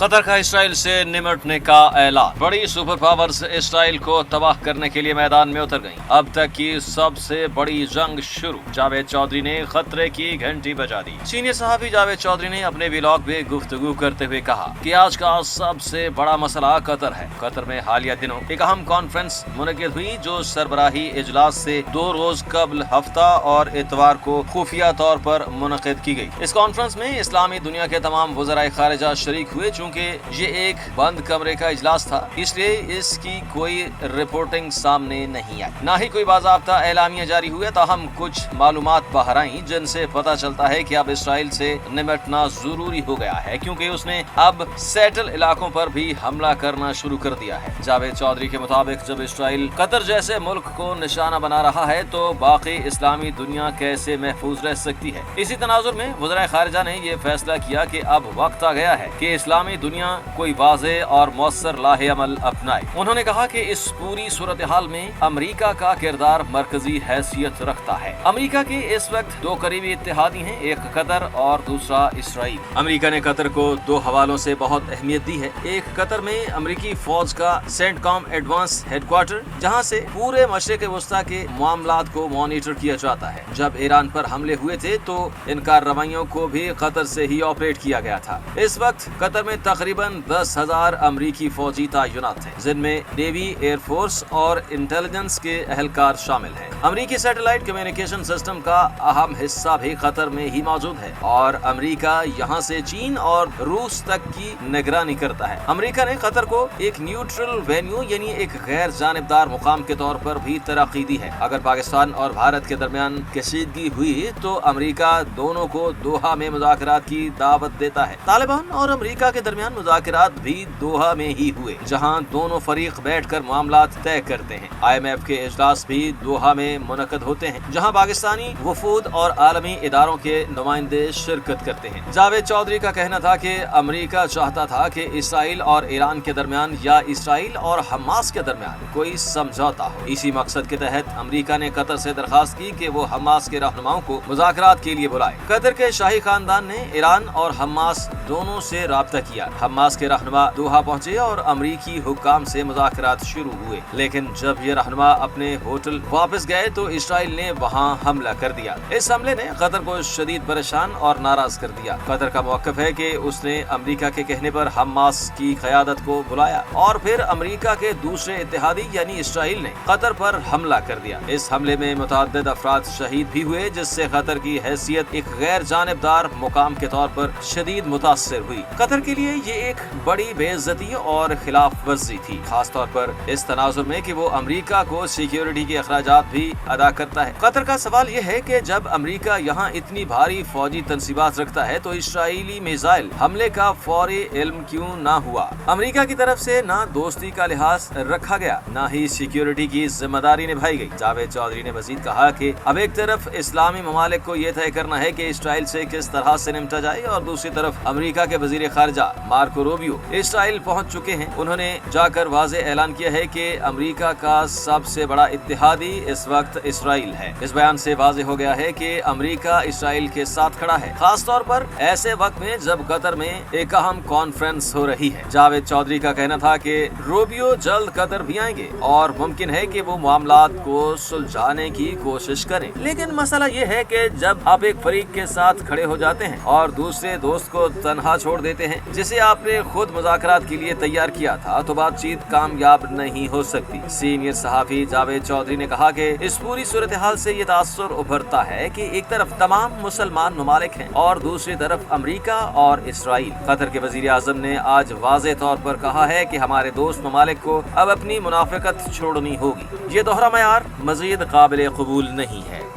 Qatar का Israel से निमटने का ऐलान। बड़ी सुपर पावर्स इसराइल को तबाह करने के लिए मैदान में उतर गईं। अब तक की सबसे बड़ी जंग शुरू। जावेद चौधरी ने खतरे की घंटी बजा दी। सीनियर सहाफी जावेद चौधरी ने अपने व्लॉग में गुफ्तगू करते हुए कहा कि आज का सबसे बड़ा मसला कतर है। कतर में हालिया दिनों एक अहम कॉन्फ्रेंस मुनक़िद हुई जो सरबराही इजलास से 2 रोज कबल हफ्ता और इतवार को खुफिया तौर पर मुनक़िद की गई। इस कॉन्फ्रेंस में इस्लामी दुनिया के तमाम वज़राए खारिजा शरीक हुए। चूँकि ये एक बंद कमरे का इजलास था, इसलिए इसकी कोई रिपोर्टिंग सामने नहीं आई, न ही कोई बाज़ाब्ता एलामिया जारी हुए। ताहम कुछ मालूमात बाहर आई जिनसे पता चलता है कि अब इसराइल से निमटना जरूरी हो गया है, क्योंकि उसने अब सेटल इलाकों पर भी हमला करना शुरू कर दिया है। जावेद चौधरी के मुताबिक जब इसराइल कतर जैसे मुल्क को निशाना बना रहा है तो बाकी इस्लामी दुनिया कैसे महफूज रह सकती है। इसी तनाजुर में वज़राए खारिजा ने यह फैसला किया कि अब वक्त आ गया है कि इस्लामी दुनिया कोई वाज़े और मौसर लाहे अमल अपनाए। उन्होंने कहा कि इस पूरी सूरत हाल में अमरीका का किरदार मरकजी हैसियत रखता है। अमरीका के इस वक्त 2 करीबी इत्तेहादी हैं, एक कतर और दूसरा इसराइल। अमरीका ने कतर को 2 हवालों से बहुत अहमियत दी है। एक कतर में अमरीकी फौज का सेंटकॉम एडवांस हेडक्वार्टर, जहां से पूरे मशरिक़ वस्ता के मामलात को मॉनिटर किया जाता है। जब ईरान पर हमले हुए थे तो इन कार्रवाइयों को भी कतर से ही ऑपरेट किया गया था। इस वक्त कतर में तकरीबन 10,000 अमरीकी फौजी तैनात हैं, जिनमें नेवी, एयरफोर्स और इंटेलिजेंस के अहलकार शामिल हैं। अमरीकी सैटेलाइट कम्युनिकेशन सिस्टम का अहम हिस्सा भी कतर में ही मौजूद है और अमरीका यहाँ से चीन और रूस तक की निगरानी करता है। अमरीका ने कतर को एक न्यूट्रल वेन्यू यानी एक गैर जानिबदार मुकाम के तौर पर भी तरक्की दी है। अगर पाकिस्तान और भारत के दरमियान कशीदगी हुई तो अमरीका दोनों को दोहा में मुज़ाकरात की दावत देता है। तालिबान और अमरीका के दरमियान मुज़ाकरात भी दोहा में ही हुए, जहां दोनों फरीक बैठकर मामलात तय करते हैं। IMF के इजलास भी दोहा में मुनक़िद होते हैं, जहां पाकिस्तानी वफूद और आलमी इदारों के नुमाइंदे शिरकत करते हैं। जावेद चौधरी का कहना था कि अमरीका चाहता था कि इसराइल और ईरान के दरमियान या इसराइल और हमास के दरमियान कोई समझौता हो। इसी मकसद के तहत अमरीका ने कतर से दरखास्त की कि वो हमास के रहनुमाओं को मुज़ाकरात के लिए बुलाए। कतर के शाही खानदान ने ईरान और हमास दोनों से राब्ता किया। हमास के रहनुमा दोहा पहुंचे और अमरीकी हुक्काम से मुज़ाकरात शुरू हुए, लेकिन जब ये रहनुमा अपने होटल वापस गए तो इसराइल ने वहां हमला कर दिया। इस हमले ने कतर को शदीद परेशान और नाराज कर दिया। कतर का मौक़िफ़ है कि उसने अमरीका के कहने पर हमास की क़यादत को बुलाया और फिर अमरीका के दूसरे इत्तेहादी यानी इसराइल ने कतर पर हमला कर दिया। इस हमले में मुतअद्दिद अफराद शहीद भी हुए, जिससे कतर की हैसियत एक गैर जानिबदार मुकाम के तौर पर शदीद मुतासिर हुई। कतर के लिए ये एक बड़ी बेइज्जती और खिलाफ वर्जी थी, खास तौर पर इस तनाजुर में कि वो अमरीका को सिक्योरिटी के अखराजात भी अदा करता है। कतर का सवाल ये है कि जब अमरीका यहाँ इतनी भारी फौजी तनसीबात रखता है तो इसराइली मिसाइल हमले का फौरी इल्म क्यों ना हुआ। अमरीका की तरफ से ना दोस्ती का लिहाज रखा गया, ना ही सिक्योरिटी की जिम्मेदारी निभाई गई। जावेद चौधरी ने मजीद कहा कि अब एक तरफ इस्लामी ममालिक को ये तय करना है कि इसराइल से किस तरह से निपटा जाए और दूसरी तरफ अमरीका के वजीर खारजा मार्को रूबियो इसराइल पहुंच चुके हैं। उन्होंने जाकर वाज़े ऐलान किया है कि अमरीका का सबसे बड़ा इत्तेहादी इस वक्त इसराइल है। इस बयान से वाज़े हो गया है कि अमरीका इसराइल के साथ खड़ा है, खास तौर पर ऐसे वक्त में जब कतर में एक अहम कॉन्फ्रेंस हो रही है। जावेद चौधरी का कहना था कि रूबियो जल्द कतर भी आएंगे और मुमकिन है कि वो मामलात को सुलझाने की कोशिश करें, लेकिन मसला ये है कि जब आप एक फरीक के साथ खड़े हो जाते हैं और दूसरे दोस्त को तनहा छोड़ देते हैं जिसे आपने खुद मुज़ाकरात के लिए तैयार किया था, तो बातचीत कामयाब नहीं हो सकती। सीनियर सहाफी जावेद चौधरी ने कहा कि इस पूरी सूरत हाल से ये तासुर उभरता है कि एक तरफ तमाम मुसलमान ममालिक हैं और दूसरी तरफ अमरीका और इसराइल। कतर के वजीर आज़म ने आज वाज़े तौर पर कहा है कि हमारे दोस्त ममालिक को अब अपनी मुनाफिकत छोड़नी होगी। ये दोहरा मयार मजीद काबिल कबूल नहीं है।